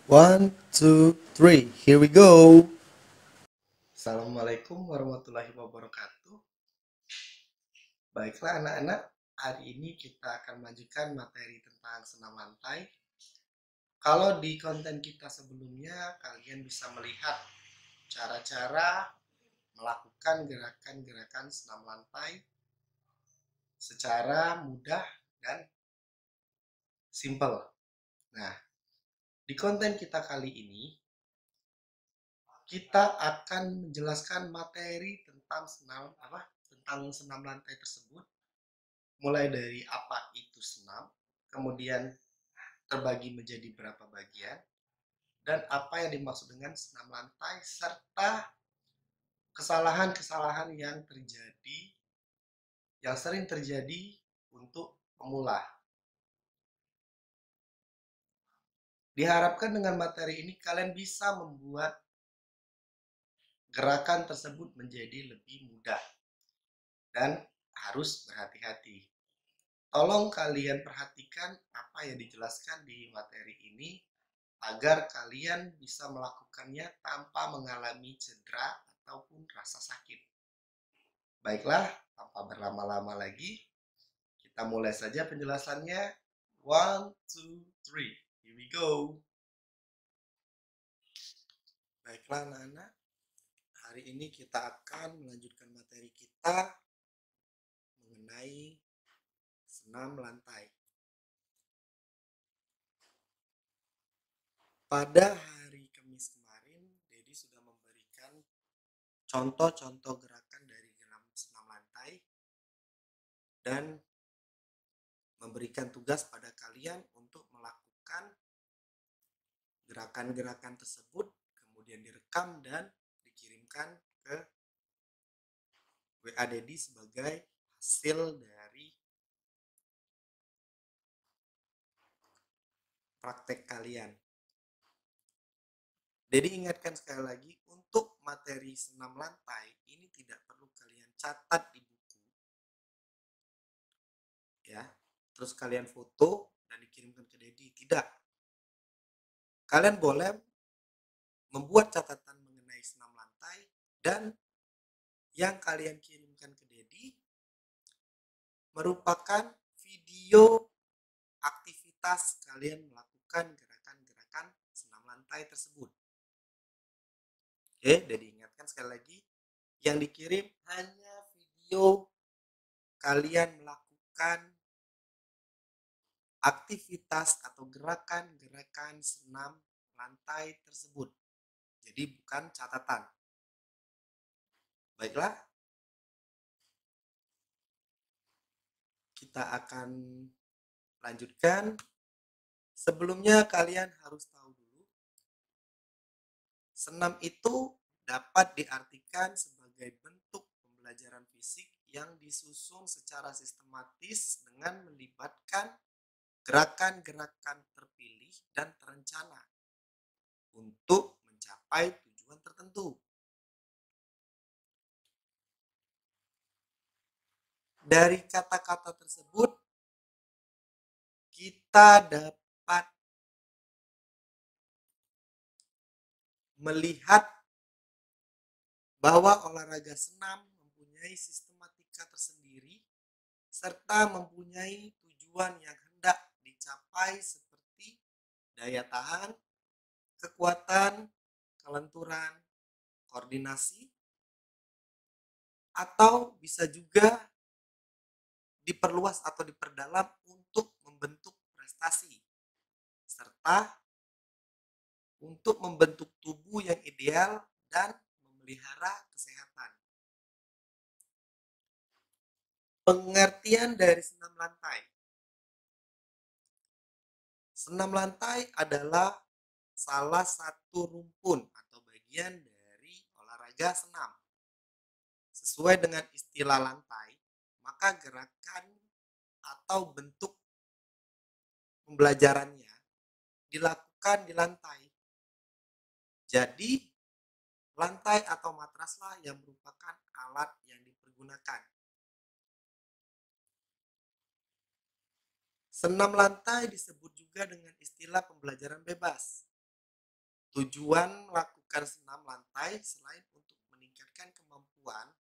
One, two, three. Here we go. Assalamualaikum warahmatullahi wabarakatuh. Baiklah anak-anak, hari ini kita akan melanjutkan materi tentang senam lantai. Kalau di konten kita sebelumnya, kalian bisa melihat cara-cara melakukan gerakan-gerakan senam lantai secara mudah dan simple. Nah, di konten kita kali ini, kita akan menjelaskan materi tentang senam lantai tersebut, mulai dari apa itu senam, kemudian terbagi menjadi berapa bagian, dan apa yang dimaksud dengan senam lantai, serta kesalahan-kesalahan yang sering terjadi untuk pemula. Diharapkan dengan materi ini kalian bisa membuat gerakan tersebut menjadi lebih mudah dan harus berhati-hati. Tolong kalian perhatikan apa yang dijelaskan di materi ini agar kalian bisa melakukannya tanpa mengalami cedera ataupun rasa sakit. Baiklah, tanpa berlama-lama lagi, kita mulai saja penjelasannya. One, two, three. Here we go. Baiklah anak-anak, hari ini kita akan melanjutkan materi kita mengenai senam lantai. Pada hari Kamis kemarin, Dedi sudah memberikan contoh-contoh gerakan dari senam lantai dan memberikan tugas pada kalian untuk melakukan gerakan-gerakan tersebut, kemudian direkam dan dikirimkan ke WA Dedi sebagai hasil dari praktek kalian. Dedi ingatkan sekali lagi, untuk materi senam lantai ini tidak perlu kalian catat di buku, ya. Terus kalian foto dan dikirimkan ke Dedi. Tidak. Kalian boleh membuat catatan mengenai senam lantai dan yang kalian kirimkan ke Dedi merupakan video aktivitas kalian melakukan gerakan-gerakan senam lantai tersebut. Oke, Dedi ingatkan sekali lagi, yang dikirim hanya video kalian melakukan aktivitas atau gerakan-gerakan senam lantai tersebut. Jadi bukan catatan. Baiklah, kita akan lanjutkan. Sebelumnya kalian harus tahu dulu, senam itu dapat diartikan sebagai bentuk pembelajaran fisik yang disusun secara sistematis dengan melibatkan gerakan-gerakan terpilih dan terencana untuk mencapai tujuan tertentu. Dari kata-kata tersebut, kita dapat melihat bahwa olahraga senam mempunyai sistematika tersendiri serta mempunyai tujuan yang hendak dicapai seperti daya tahan, kekuatan, kelenturan, koordinasi, atau bisa juga diperluas atau diperdalam untuk membentuk prestasi, serta untuk membentuk tubuh yang ideal dan memelihara kesehatan. Pengertian dari senam lantai. Senam lantai adalah salah satu rumpun atau bagian dari olahraga senam. Sesuai dengan istilah lantai, maka gerakan atau bentuk pembelajarannya dilakukan di lantai. Jadi, lantai atau matraslah yang merupakan alat yang dipergunakan. Senam lantai disebut juga dengan istilah pembelajaran bebas. Tujuan melakukan senam lantai selain untuk meningkatkan kemampuan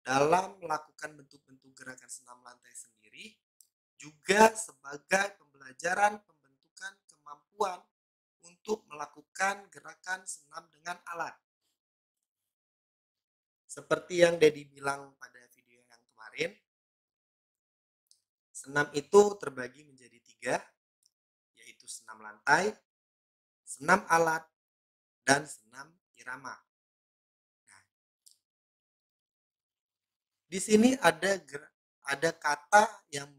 dalam melakukan bentuk-bentuk gerakan senam lantai sendiri, juga sebagai pembelajaran pembentukan kemampuan untuk melakukan gerakan senam dengan alat. Seperti yang Dedi bilang pada video yang kemarin, senam itu terbagi menjadi 3, yaitu senam lantai, senam alat, dan senam irama. Nah, di sini ada kata yang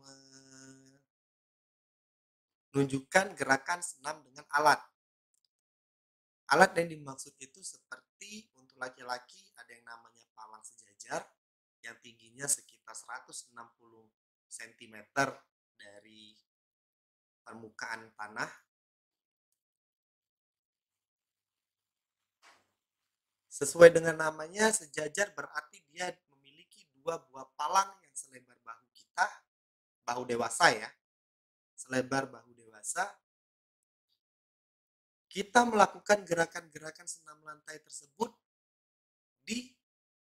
menunjukkan gerakan senam dengan alat. Alat yang dimaksud itu seperti untuk laki-laki ada yang namanya palang sejajar yang tingginya sekitar 160 cm dari permukaan tanah. Sesuai dengan namanya, sejajar berarti dia memiliki 2 buah palang yang selebar bahu kita, bahu dewasa ya, selebar bahu dewasa. Kita melakukan gerakan-gerakan senam lantai tersebut di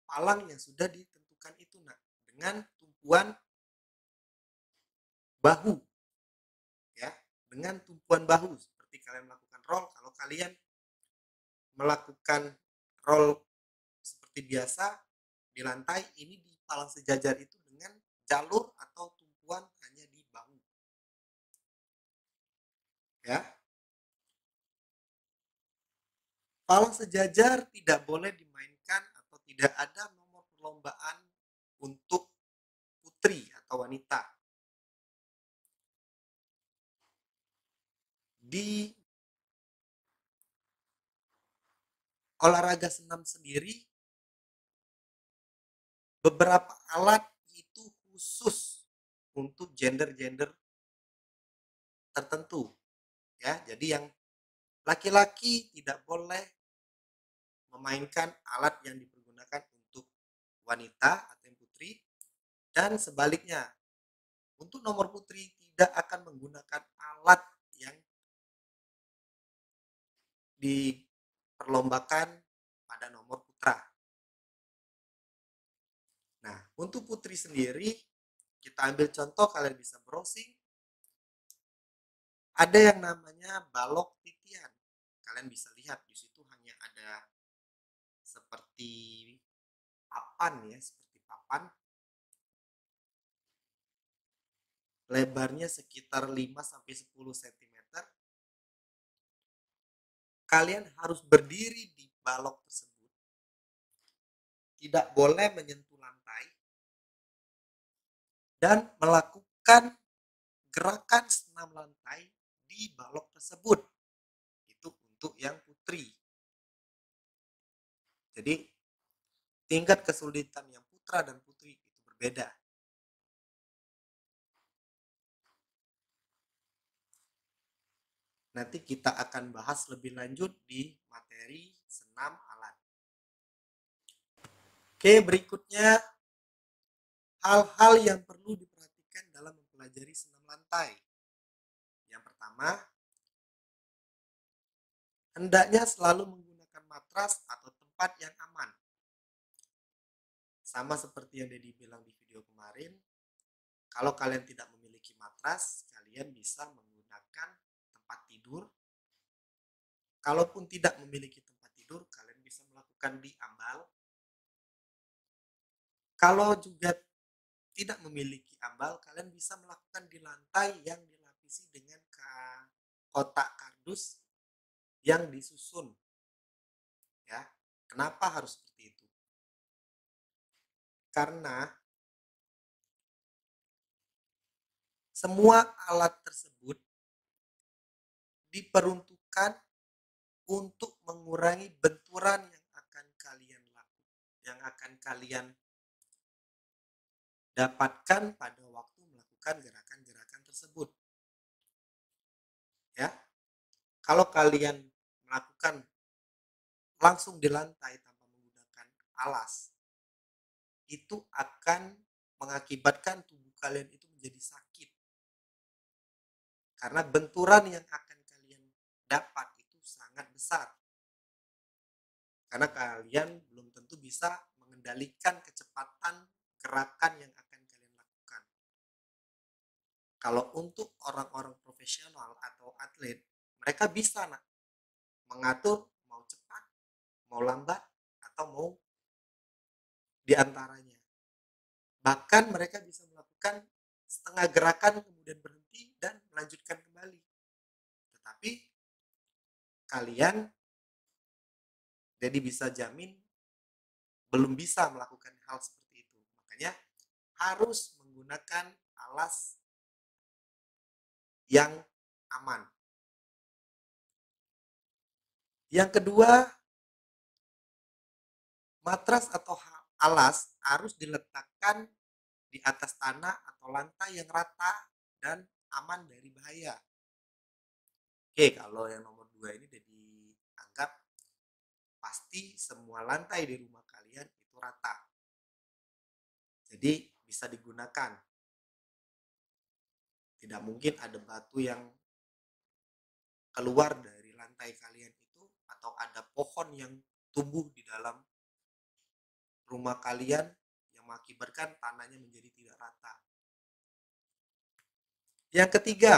palang yang sudah ditentukan itu, dengan tumpuan bahu, ya, dengan tumpuan bahu. Seperti kalian melakukan roll, kalau kalian melakukan roll seperti biasa di lantai, ini di palang sejajar itu dengan jalur atau tumpuan hanya di bahu, ya. Palang sejajar tidak boleh dimainkan atau tidak ada nomor perlombaan untuk putri atau wanita. Di olahraga senam sendiri, beberapa alat itu khusus untuk gender-gender tertentu, ya. Jadi yang laki-laki tidak boleh memainkan alat yang dipergunakan untuk wanita atau yang putri, dan sebaliknya untuk nomor putri tidak akan menggunakan alat yang diperlombakan pada nomor putra. Nah, untuk putri sendiri, kita ambil contoh, kalian bisa browsing. Ada yang namanya balok titian. Kalian bisa lihat di situ hanya ada seperti papan ya, seperti papan. Lebarnya sekitar 5-10 cm. Kalian harus berdiri di balok tersebut. Tidak boleh menyentuh lantai dan melakukan gerakan senam lantai di balok tersebut. Itu untuk yang putri. Jadi tingkat kesulitan yang putra dan putri itu berbeda. Nanti kita akan bahas lebih lanjut di materi senam alat. Oke, berikutnya hal-hal yang perlu diperhatikan dalam mempelajari senam lantai. Yang pertama, hendaknya selalu menggunakan matras atau tempat yang aman. Sama seperti yang Dedi bilang di video kemarin, kalau kalian tidak memiliki matras, kalian bisa menggunakan tempat tidur. Kalaupun tidak memiliki tempat tidur, kalian bisa melakukan di ambal. Kalau juga tidak memiliki ambal, kalian bisa melakukan di lantai yang dilapisi dengan kotak kardus yang disusun. Ya, kenapa harus seperti itu? Karena semua alat tersebut diperuntukkan untuk mengurangi benturan yang akan kalian lakukan, yang akan kalian dapatkan pada waktu melakukan gerakan-gerakan tersebut. Ya, kalau kalian melakukan langsung di lantai tanpa menggunakan alas, itu akan mengakibatkan tubuh kalian itu menjadi sakit. Karena benturan yang akan kalian dapat itu sangat besar. Karena kalian belum tentu bisa mengendalikan kecepatan gerakan yang akan kalian lakukan. Kalau untuk orang-orang profesional atau atlet, mereka bisa mengatur mau cepat, mau lambat, atau mau di antaranya. Bahkan mereka bisa melakukan setengah gerakan kemudian berhenti dan melanjutkan kembali. Tetapi kalian jadi bisa jamin belum bisa melakukan hal seperti itu. Makanya harus menggunakan alas yang aman. Yang kedua, matras atau alas harus diletakkan di atas tanah atau lantai yang rata dan aman dari bahaya. Oke, kalau yang nomor 2 ini udah dianggap pasti semua lantai di rumah kalian itu rata. Jadi bisa digunakan. Tidak mungkin ada batu yang keluar dari lantai kalian itu atau ada pohon yang tumbuh di dalam rumah kalian yang mengakibatkan tanahnya menjadi tidak rata. Yang ketiga,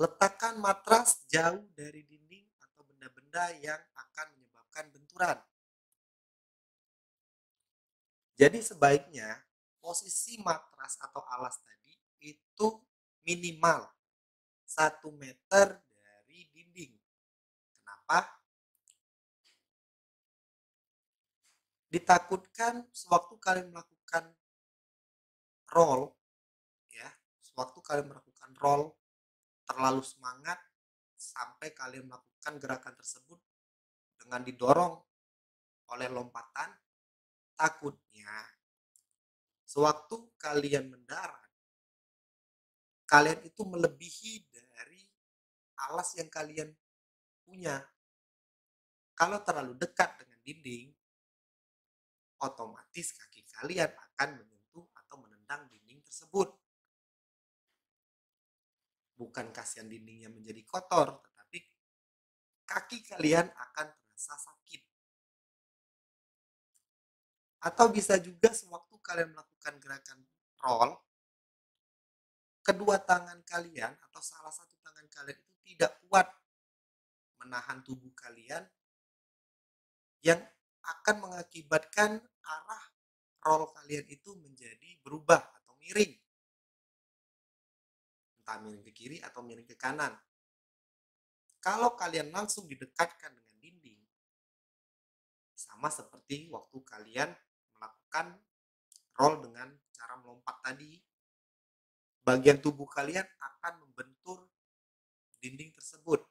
letakkan matras jauh dari dinding atau benda-benda yang akan menyebabkan benturan. Jadi sebaiknya posisi matras atau alas tadi itu minimal 1 meter dari dinding. Kenapa? Ditakutkan sewaktu kalian melakukan roll, ya, sewaktu kalian melakukan roll terlalu semangat sampai kalian melakukan gerakan tersebut dengan didorong oleh lompatan, takutnya sewaktu kalian mendarat, kalian itu melebihi dari alas yang kalian punya. Kalau terlalu dekat dengan dinding, otomatis kaki kalian akan menyentuh atau menendang dinding tersebut. Bukan kasihan dindingnya menjadi kotor, tetapi kaki kalian akan terasa sakit. Atau bisa juga sewaktu kalian melakukan gerakan roll, kedua tangan kalian atau salah satu tangan kalian itu tidak kuat menahan tubuh kalian yang akan mengakibatkan arah roll kalian itu menjadi berubah atau miring. Entah miring ke kiri atau miring ke kanan. Kalau kalian langsung didekatkan dengan dinding, sama seperti waktu kalian melakukan roll dengan cara melompat tadi, bagian tubuh kalian akan membentur dinding tersebut.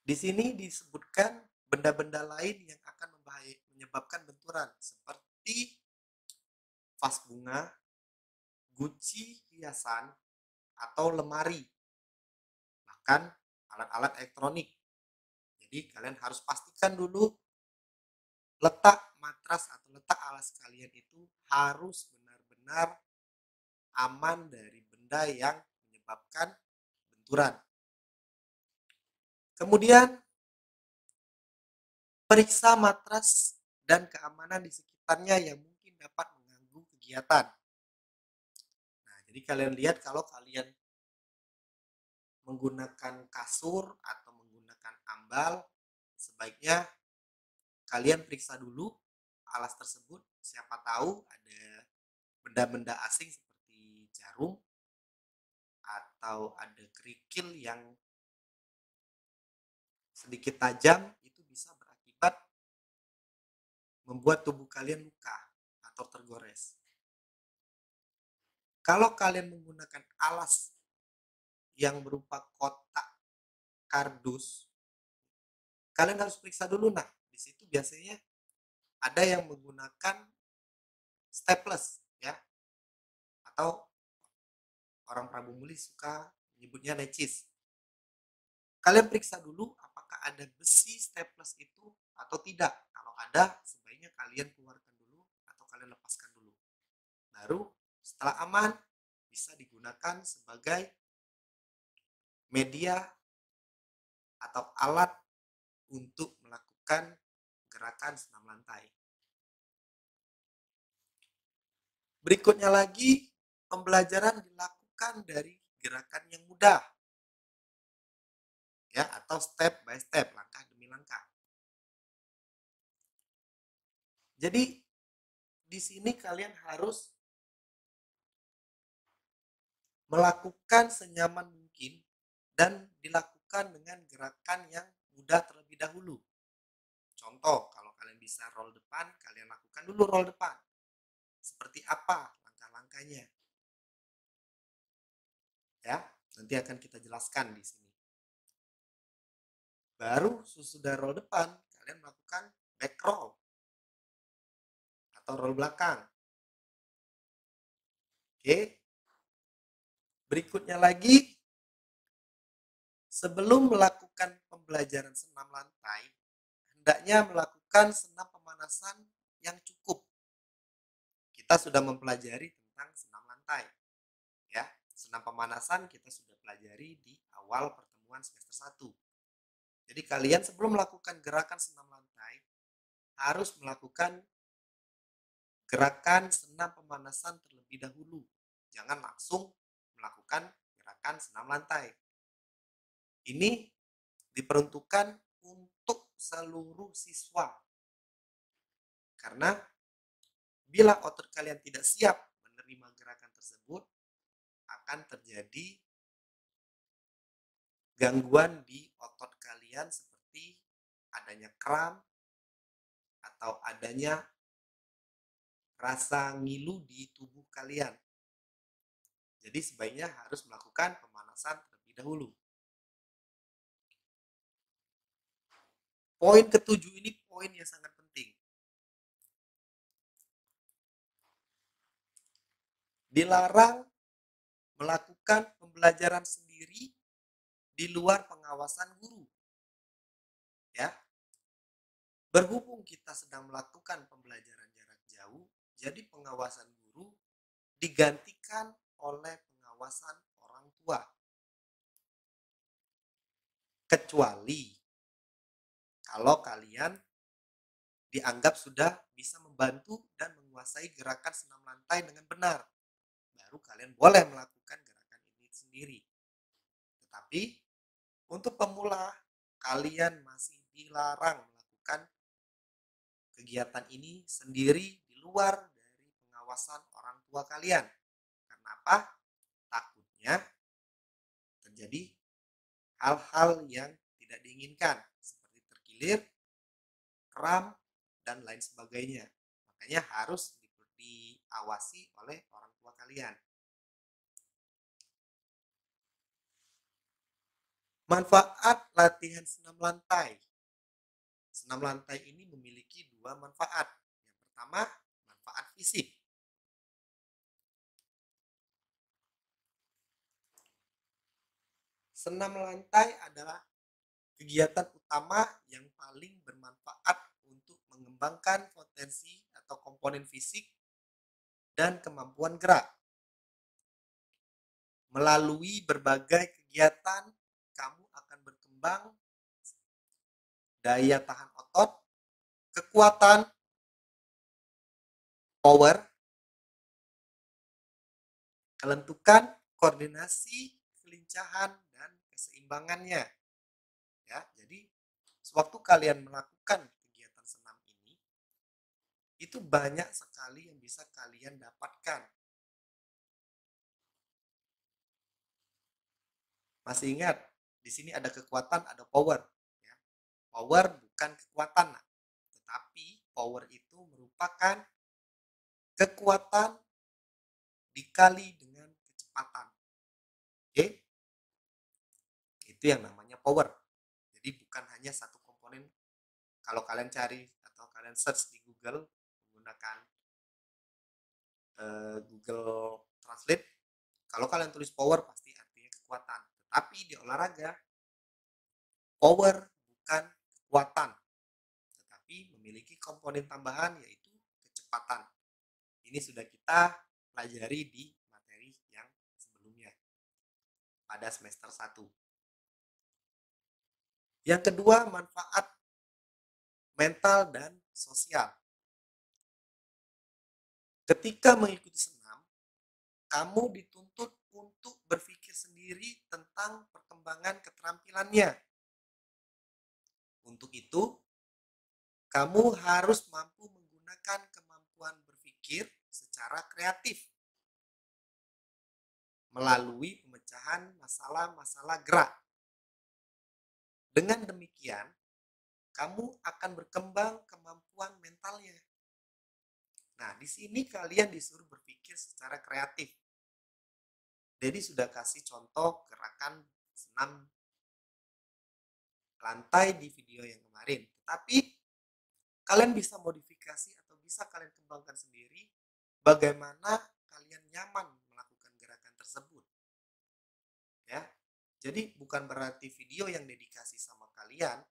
Di sini disebutkan benda-benda lain yang akan menyebabkan benturan seperti vas bunga, guci hiasan, atau lemari, bahkan alat-alat elektronik. Jadi kalian harus pastikan dulu letak matras atau letak alas kalian itu harus benar-benar aman dari benda yang menyebabkan benturan. Kemudian periksa matras dan keamanan di sekitarnya yang mungkin dapat mengganggu kegiatan. Nah, jadi kalian lihat kalau kalian menggunakan kasur atau menggunakan ambal, sebaiknya kalian periksa dulu alas tersebut. Siapa tahu ada benda-benda asing seperti jarum atau ada kerikil yang sedikit tajam, itu bisa berakibat membuat tubuh kalian luka atau tergores. Kalau kalian menggunakan alas yang berupa kotak kardus, kalian harus periksa dulu. Nah, di situ biasanya ada yang menggunakan staples, ya, atau orang Prabu Muli suka menyebutnya necis. Kalian periksa dulu apakah ada besi staples itu atau tidak. Kalau ada, sebaiknya kalian keluarkan dulu atau kalian lepaskan dulu. Baru Setelah aman, bisa digunakan sebagai media atau alat untuk melakukan gerakan senam lantai. Berikutnya lagi, pembelajaran dilakukan dari gerakan yang mudah, ya, atau step by step, langkah demi langkah. Jadi di sini kalian harus melakukan senyaman mungkin dan dilakukan dengan gerakan yang mudah terlebih dahulu. Contoh, kalau kalian bisa roll depan, kalian lakukan dulu roll depan. Seperti apa langkah-langkahnya? Ya, nanti akan kita jelaskan di sini. Baru sesudah roll depan, kalian melakukan back roll atau roll belakang. Oke. Berikutnya lagi, sebelum melakukan pembelajaran senam lantai, hendaknya melakukan senam pemanasan yang cukup. Kita sudah mempelajari tentang senam lantai. Ya, senam pemanasan kita sudah pelajari di awal pertemuan semester 1. Jadi kalian sebelum melakukan gerakan senam lantai harus melakukan gerakan senam pemanasan terlebih dahulu. Jangan langsung melakukan gerakan senam lantai. Ini diperuntukkan untuk seluruh siswa. Karena bila otot kalian tidak siap menerima gerakan tersebut, akan terjadi gangguan di otot kalian seperti adanya kram atau adanya rasa ngilu di tubuh kalian. Jadi sebaiknya harus melakukan pemanasan terlebih dahulu. Poin ketujuh ini poin yang sangat penting. Dilarang melakukan pembelajaran sendiri di luar pengawasan guru. Ya. Berhubung kita sedang melakukan pembelajaran jarak jauh, jadi pengawasan guru digantikan oleh pengawasan orang tua. Kecuali kalau kalian dianggap sudah bisa membantu dan menguasai gerakan senam lantai dengan benar, baru kalian boleh melakukan gerakan ini sendiri. Tetapi untuk pemula, kalian masih dilarang melakukan kegiatan ini sendiri di luar dari pengawasan orang tua kalian. Karena apa? Takutnya terjadi hal-hal yang tidak diinginkan seperti terkilir, kram, dan lain sebagainya. Makanya harus diawasi oleh orang tua kalian. Manfaat latihan senam lantai. Senam lantai ini memiliki dua manfaat. Yang pertama, manfaat fisik. Senam lantai adalah kegiatan utama yang paling bermanfaat untuk mengembangkan potensi atau komponen fisik dan kemampuan gerak. Melalui berbagai kegiatan, kamu akan berkembang daya tahan otot, kekuatan, power, kelentukan, koordinasi, kelincahan, dan keseimbangannya. Ya, jadi sewaktu kalian melakukan kegiatan senam ini, itu banyak sekali yang bisa kalian dapatkan. Masih ingat, di sini ada kekuatan, ada power. Ya. Power bukan kekuatan, tetapi power itu merupakan kekuatan dikali dengan kecepatan. Oke? Itu yang namanya power. Jadi bukan hanya satu komponen. Kalau kalian cari atau kalian search di Google menggunakan Google Translate, kalau kalian tulis power pasti artinya kekuatan. Tetapi di olahraga, power bukan kekuatan, tetapi memiliki komponen tambahan yaitu kecepatan. Ini sudah kita pelajari di materi yang sebelumnya pada semester 1. Yang kedua, manfaat mental dan sosial. Ketika mengikuti senam, kamu dituntut untuk berpikir sendiri tentang perkembangan keterampilannya. Untuk itu, kamu harus mampu menggunakan kemampuan berpikir secara kreatif melalui pemecahan masalah-masalah gerak. Dengan demikian, kamu akan berkembang kemampuan mentalnya. Nah, di sini kalian disuruh berpikir secara kreatif. Jadi sudah kasih contoh gerakan senam lantai di video yang kemarin. Tetapi kalian bisa modifikasi atau bisa kalian kembangkan sendiri bagaimana kalian nyaman melakukan gerakan tersebut. Ya. Jadi bukan berarti video yang dedikasi sama kalian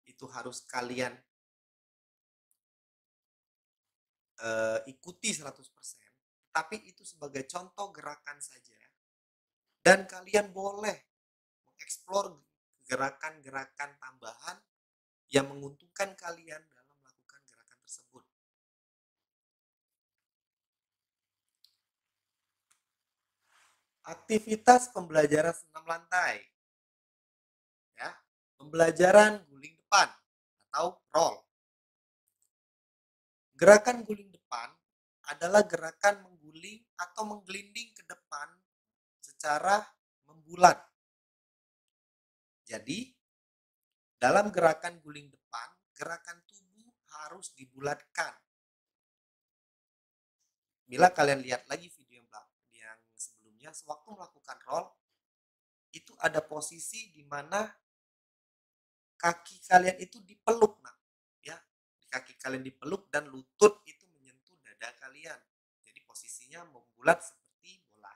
itu harus kalian ikuti 100%, tapi itu sebagai contoh gerakan saja. Dan kalian boleh mengeksplor gerakan-gerakan tambahan yang menguntungkan kalian dalam melakukan gerakan tersebut. Aktivitas pembelajaran senam lantai. Ya, pembelajaran guling depan atau roll. Gerakan guling depan adalah gerakan mengguling atau menggelinding ke depan secara membulat. Jadi, dalam gerakan guling depan, gerakan tubuh harus dibulatkan. Bila kalian lihat lagi video yang sebelumnya, sewaktu melakukan roll, itu ada posisi di mana kaki kalian itu dipeluk, nah, ya, kaki kalian dipeluk dan lutut itu menyentuh dada kalian. Jadi posisinya membulat seperti bola.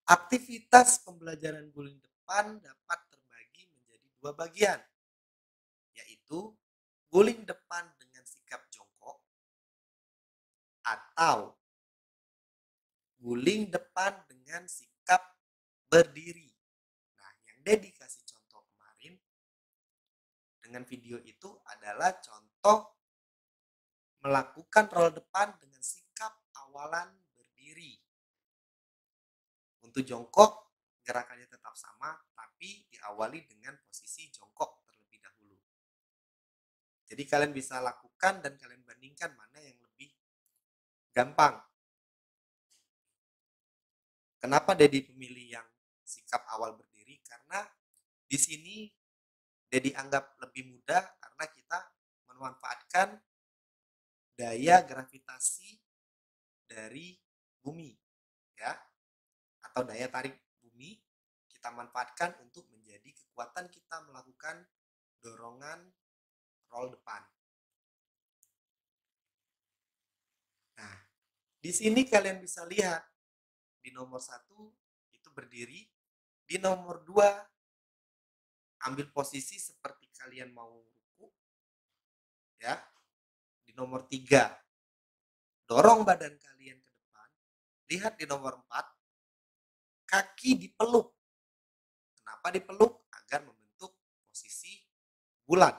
Aktivitas pembelajaran guling depan dapat terbagi menjadi 2 bagian, yaitu guling depan dengan sikap jongkok atau guling depan dengan sikap berdiri. Nah, yang Dedi kasih contoh kemarin dengan video itu adalah contoh melakukan roll depan dengan sikap awalan berdiri. Untuk jongkok, gerakannya tetap sama, tapi diawali dengan posisi jongkok terlebih dahulu. Jadi kalian bisa lakukan dan kalian bandingkan mana yang lebih gampang. Kenapa Dedi memilih yang sikap awal berdiri? Karena di sini Dedi anggap lebih mudah karena kita memanfaatkan daya gravitasi dari bumi, ya, atau daya tarik bumi kita manfaatkan untuk menjadi kekuatan kita melakukan dorongan roll depan. Nah, di sini kalian bisa lihat di nomor 1 itu berdiri, di nomor 2 ambil posisi seperti kalian mau ruku, ya. Di nomor 3 dorong badan kalian ke depan. Lihat di nomor 4 kaki dipeluk. Kenapa dipeluk? Agar membentuk posisi bulat.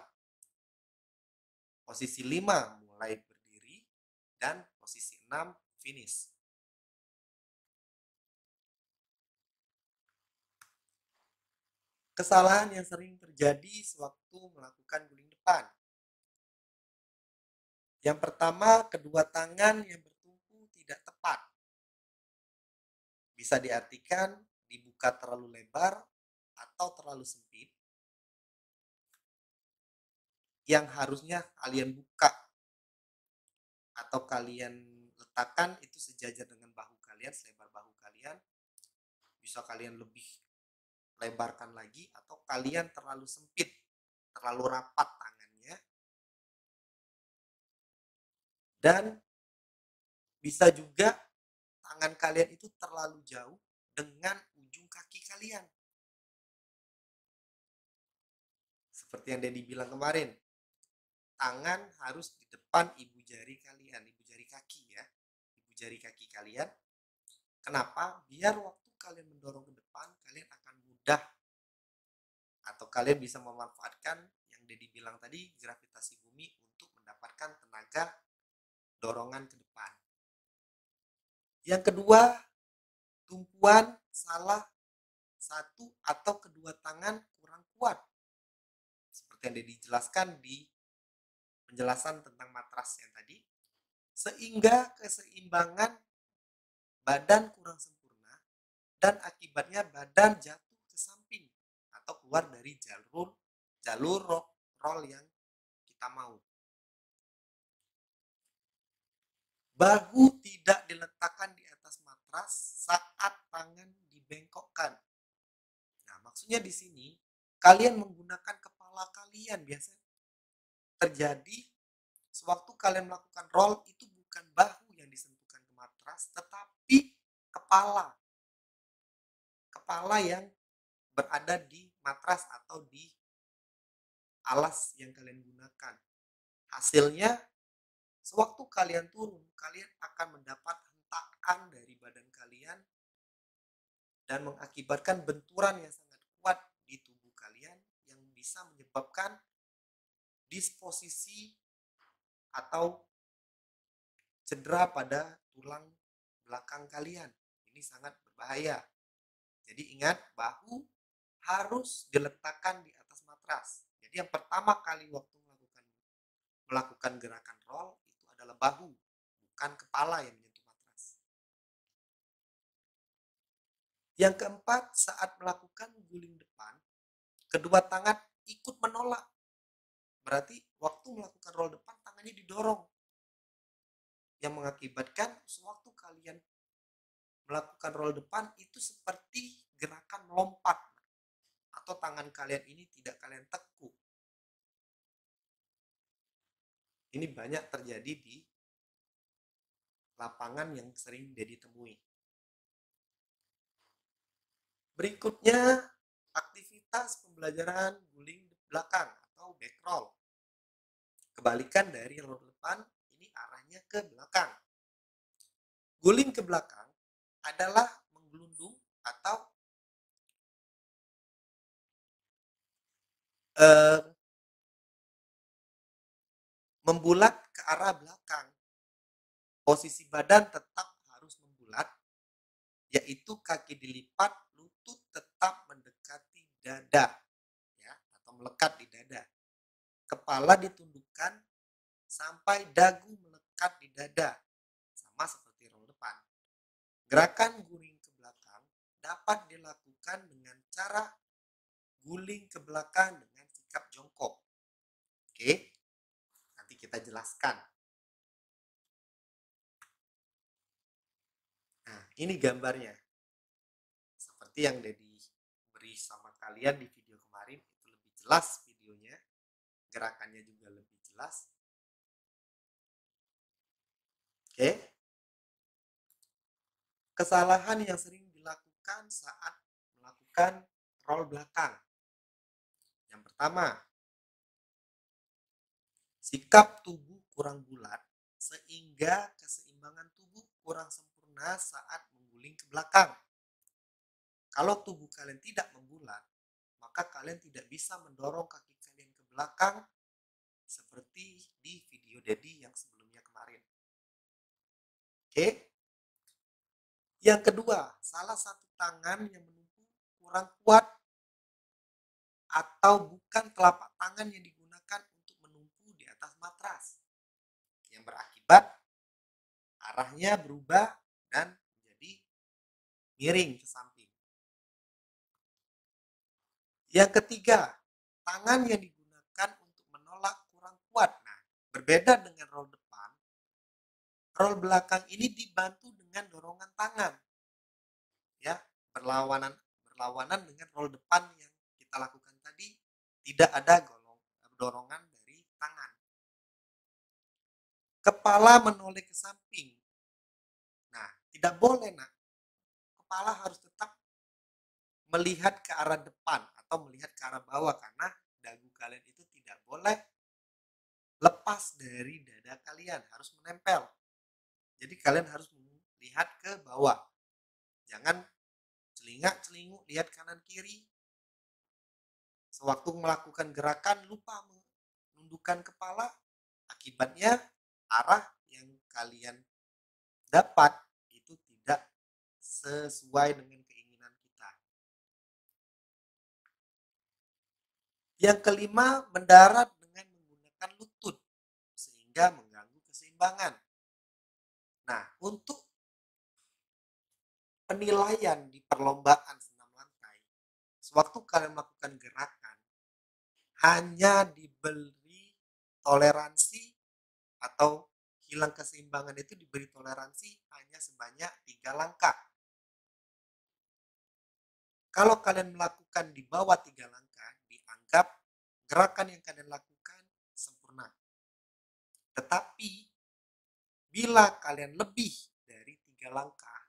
Posisi 5 mulai berdiri dan posisi 6 finish. Kesalahan yang sering terjadi sewaktu melakukan guling depan. Yang pertama, kedua tangan yang bertumpu tidak tepat. Bisa diartikan dibuka terlalu lebar atau terlalu sempit. Yang harusnya kalian buka atau kalian letakkan itu sejajar dengan bahu kalian, selebar bahu kalian. Bisa kalian lebih lebarkan lagi atau kalian terlalu sempit, terlalu rapat tangannya. Dan bisa juga tangan kalian itu terlalu jauh dengan ujung kaki kalian. Seperti yang Dedi bilang kemarin, tangan harus di depan ibu jari kalian. Ibu jari kaki ya, ibu jari kaki kalian. Kenapa? Biar waktu kalian mendorong ke depan, kalian akan mudah atau kalian bisa memanfaatkan yang Dedi bilang tadi, gravitasi bumi untuk mendapatkan tenaga dorongan ke depan. Yang kedua, tumpuan salah satu atau kedua tangan kurang kuat. Seperti yang Dedi jelaskan di penjelasan tentang matras yang tadi, sehingga keseimbangan badan kurang sempurna dan akibatnya badan jatuh ke samping atau keluar dari jalur roll yang kita mau. Bahu tidak diletakkan di atas matras saat tangan dibengkokkan. Nah, maksudnya di sini kalian menggunakan kepala kalian biasanya terjadi sewaktu kalian melakukan roll itu bukan bahu yang disentuhkan ke matras, tetapi kepala yang berada di matras atau di alas yang kalian gunakan. Hasilnya, sewaktu kalian turun, kalian akan mendapat hentakan dari badan kalian dan mengakibatkan benturan yang sangat kuat di tubuh kalian yang bisa menyebabkan disposisi atau cedera pada tulang belakang kalian. Ini sangat berbahaya. Jadi ingat, bahu harus diletakkan di atas matras. Jadi yang pertama kali waktu melakukan gerakan roll itu adalah bahu, bukan kepala yang menyentuh matras. Yang keempat, saat melakukan guling depan, kedua tangan ikut menolak. Berarti waktu melakukan roll depan, tangannya didorong. Yang mengakibatkan sewaktu kalian melakukan roll depan itu seperti gerakan melompat. Atau tangan kalian ini tidak kalian tekuk. Ini banyak terjadi di lapangan yang sering Dedi temui. Berikutnya, aktivitas pembelajaran guling belakang atau back roll. Kebalikan dari roll depan, ini arahnya ke belakang. Guling ke belakang adalah menggelundung atau membulat ke arah belakang. Posisi badan tetap harus membulat, yaitu kaki dilipat, lutut tetap mendekati dada, ya, atau melekat di dada. Kepala ditundukkan sampai dagu melekat di dada, sama seperti roll depan. Gerakan guling ke belakang dapat dilakukan dengan cara guling ke belakang dengan sikap jongkok. Oke, nanti kita jelaskan. Nah, ini gambarnya. Seperti yang Dedi beri sama kalian di video kemarin, itu lebih jelas videonya. Gerakannya juga lebih jelas. Oke. Kesalahan yang sering dilakukan saat melakukan roll belakang. Yang pertama, sikap tubuh kurang bulat sehingga keseimbangan tubuh kurang sempurna saat mengguling ke belakang. Kalau tubuh kalian tidak membulat, maka kalian tidak bisa mendorong kaki kalian ke belakang seperti di video Dedi yang sebelumnya kemarin. Oke. Yang kedua, salah satu tangan yang menumpu kurang kuat atau bukan telapak tangan yang digunakan untuk menumpu di atas matras, yang berakibat arahnya berubah dan menjadi miring ke samping. Yang ketiga, tangan yang digunakan untuk menolak kurang kuat. Nah, berbeda dengan roll depan, roll belakang ini dibantu dengan dorongan tangan. Ya, berlawanan dengan roll depan yang kita lakukan tadi, tidak ada dorongan dari tangan. Kepala menoleh ke samping. Nah, tidak boleh, nak. Kepala harus tetap melihat ke arah depan atau melihat ke arah bawah karena dagu kalian itu tidak boleh lepas dari dada kalian, harus menempel. Jadi kalian harus melihat ke bawah. Jangan celingak-celinguk lihat kanan kiri. Sewaktu melakukan gerakan lupa menundukkan kepala, akibatnya arah yang kalian dapat itu tidak sesuai dengan keinginan kita. Yang kelima, mendarat dengan menggunakan lutut sehingga mengganggu keseimbangan. Nah, untuk penilaian di perlombaan senam lantai, sewaktu kalian melakukan gerakan, hanya diberi toleransi atau hilang keseimbangan itu diberi toleransi hanya sebanyak 3 langkah. Kalau kalian melakukan di bawah 3 langkah, dianggap gerakan yang kalian lakukan sempurna. Tetapi, bila kalian lebih dari 3 langkah,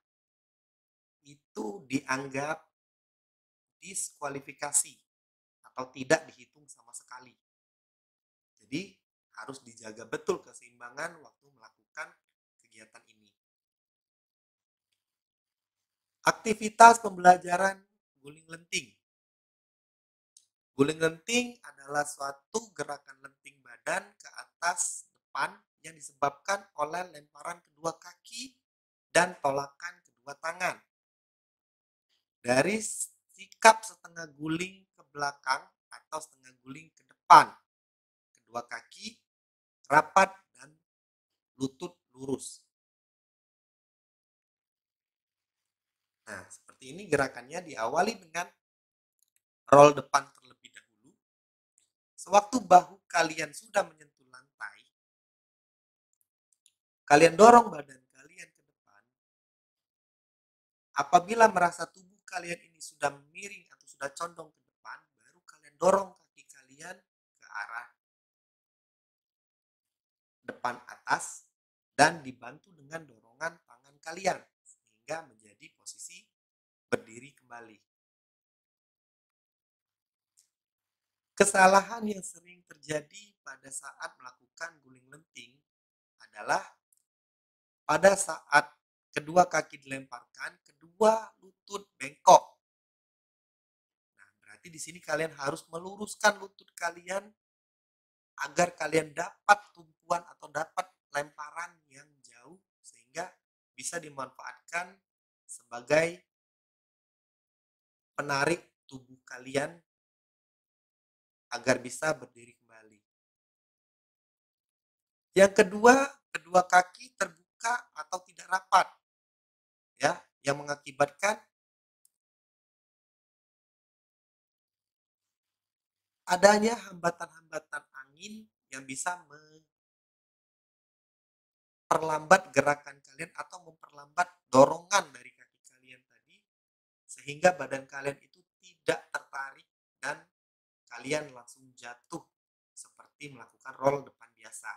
itu dianggap diskualifikasi atau tidak dihitung sama sekali. Jadi, harus dijaga betul keseimbangan waktu melakukan kegiatan ini. Aktivitas pembelajaran guling lenting. Guling lenting adalah suatu gerakan lenting badan ke atas depan yang disebabkan oleh lemparan kedua kaki dan tolakan kedua tangan. Dari sikap setengah guling ke belakang atau setengah guling ke depan. Kedua kaki rapat dan lutut lurus. Nah, seperti ini gerakannya diawali dengan roll depan terlebih dahulu. Sewaktu bahu kalian sudah menyentuh lantai, kalian dorong badan kalian ke depan. Apabila merasa tubuh kalian ini sudah miring atau sudah condong ke depan, baru kalian dorong kaki kalian ke arah depan atas dan dibantu dengan dorongan tangan kalian sehingga menjadi posisi berdiri kembali. Kesalahan yang sering terjadi pada saat melakukan guling lenting adalah pada saat kedua kaki dilemparkan, kedua lutut bengkok. Nah, berarti di sini kalian harus meluruskan lutut kalian agar kalian dapat tumpuan atau dapat lemparan yang jauh sehingga bisa dimanfaatkan sebagai penarik tubuh kalian agar bisa berdiri kembali. Yang kedua, kedua kaki terbuka atau tidak rapat, ya, yang mengakibatkan adanya hambatan-hambatan angin yang bisa memperlambat gerakan kalian atau memperlambat dorongan dari kaki kalian tadi, sehingga badan kalian itu tidak tertarik dan kalian langsung jatuh seperti melakukan roll depan biasa.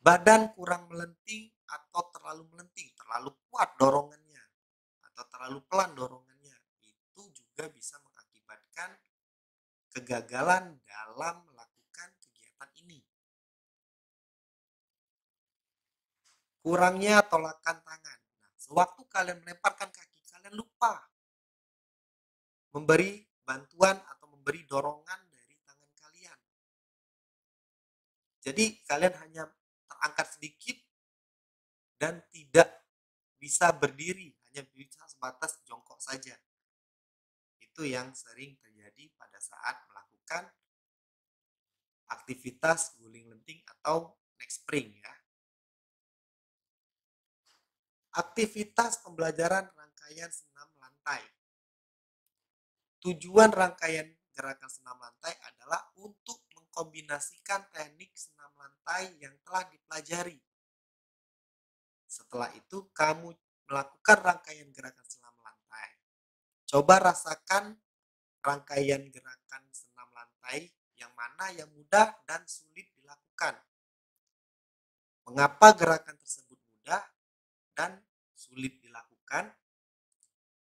Badan kurang melenting atau terlalu melenting, terlalu kuat dorongannya atau terlalu pelan dorongannya, itu juga bisa mengakibatkan kegagalan dalam melakukan kegiatan ini. Kurangnya tolakan tangan. Nah, sewaktu kalian melemparkan kaki, kalian lupa memberi bantuan atau memberi dorongan dari tangan kalian. Jadi kalian hanya terangkat sedikit dan tidak bisa berdiri, hanya bisa sebatas jongkok saja. Itu yang sering terjadi pada saat melakukan aktivitas guling lenting atau neck spring ya. Aktivitas pembelajaran rangkaian senam lantai. Tujuan rangkaian gerakan senam lantai adalah untuk mengkombinasikan teknik senam lantai yang telah dipelajari. Setelah itu kamu melakukan rangkaian gerakan senam lantai. Coba rasakan rangkaian gerakan senam lantai yang mana yang mudah dan sulit dilakukan. Mengapa gerakan tersebut mudah dan sulit dilakukan?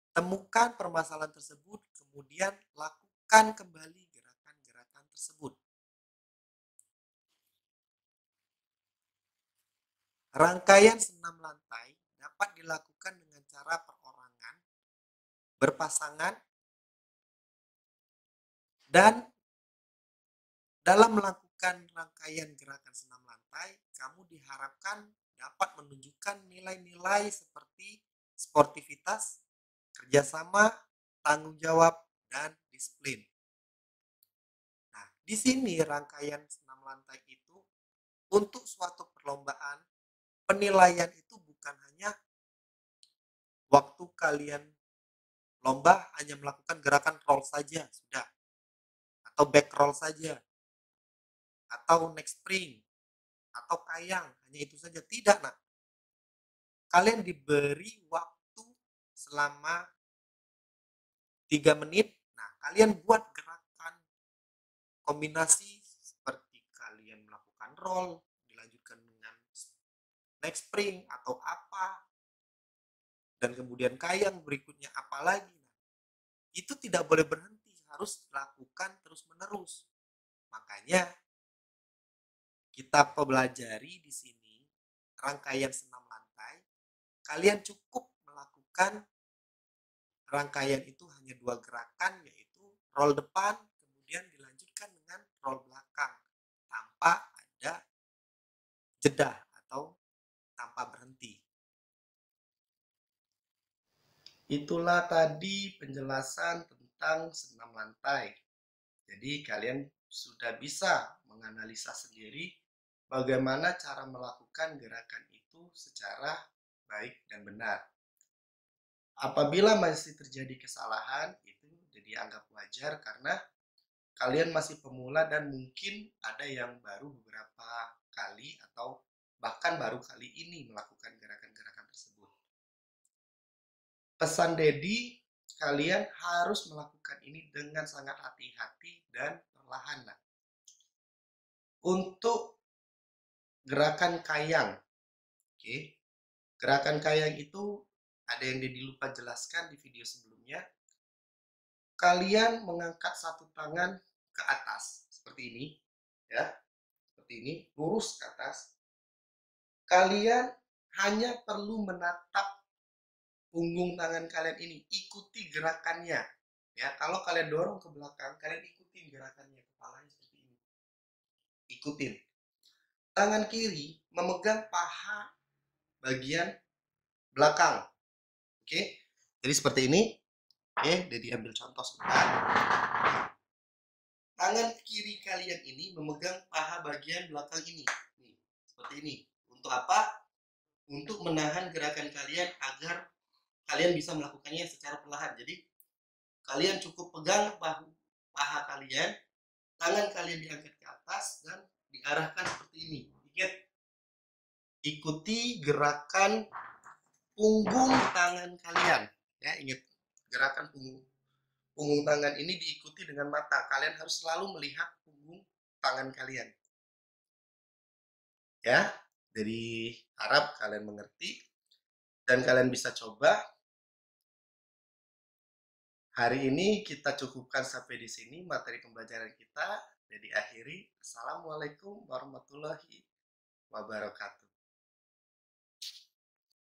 Temukan permasalahan tersebut, kemudian lakukan kembali gerakan-gerakan tersebut. Rangkaian senam lantai dapat dilakukan dengan cara perorangan, berpasangan, dan dalam melakukan rangkaian gerakan senam lantai, kamu diharapkan dapat menunjukkan nilai-nilai seperti sportivitas, kerjasama, tanggung jawab, dan disiplin. Nah, di sini rangkaian senam lantai itu untuk suatu perlombaan, penilaian itu bukan hanya waktu kalian lomba hanya melakukan gerakan roll saja, sudah. Atau back roll saja. Atau neck spring. Atau kayang, hanya itu saja. Tidak, nak. Kalian diberi waktu selama 3 menit. Nah, kalian buat gerakan kombinasi seperti kalian melakukan roll, dilanjutkan dengan neck spring atau apa, dan kemudian kayang berikutnya apa lagi. Nah, itu tidak boleh berhenti, harus dilakukan terus-menerus. Makanya kita pelajari di sini rangkaian senam lantai. Kalian cukup melakukan rangkaian itu hanya 2 gerakan, yaitu roll depan, kemudian dilanjutkan dengan roll belakang tanpa ada jeda atau tanpa berhenti. Itulah tadi penjelasan tentang senam lantai. Jadi kalian sudah bisa menganalisa sendiri bagaimana cara melakukan gerakan itu secara baik dan benar. Apabila masih terjadi kesalahan, itu dianggap wajar karena kalian masih pemula dan mungkin ada yang baru beberapa kali atau bahkan baru kali ini melakukan gerakan-gerakan tersebut. Pesan Dedi, kalian harus melakukan ini dengan sangat hati-hati dan perlahan. Untuk gerakan kayang, oke, gerakan kayang itu ada yang Dedi lupa jelaskan di video sebelumnya. Kalian mengangkat satu tangan ke atas seperti ini, ya, seperti ini, lurus ke atas. Kalian hanya perlu menatap punggung tangan kalian ini, ikuti gerakannya. Ya, kalau kalian dorong ke belakang, kalian ikutin gerakannya, kepalanya seperti ini. Ikutin. Tangan kiri memegang paha bagian belakang. Oke? Jadi seperti ini. Oke, jadi ambil contoh sebentar. Tangan kiri kalian ini memegang paha bagian belakang ini. Nih, seperti ini. Untuk apa? Untuk menahan gerakan kalian agar kalian bisa melakukannya secara perlahan. Jadi kalian cukup pegang paha kalian, tangan kalian diangkat ke atas dan diarahkan seperti ini. Ingat, ikuti gerakan punggung tangan kalian. Ya, ingat gerakan punggung tangan ini diikuti dengan mata. Kalian harus selalu melihat punggung tangan kalian. Ya, jadi harap kalian mengerti dan kalian bisa coba. Hari ini kita cukupkan sampai di sini materi pembelajaran kita. Jadi akhiri. Assalamualaikum warahmatullahi wabarakatuh.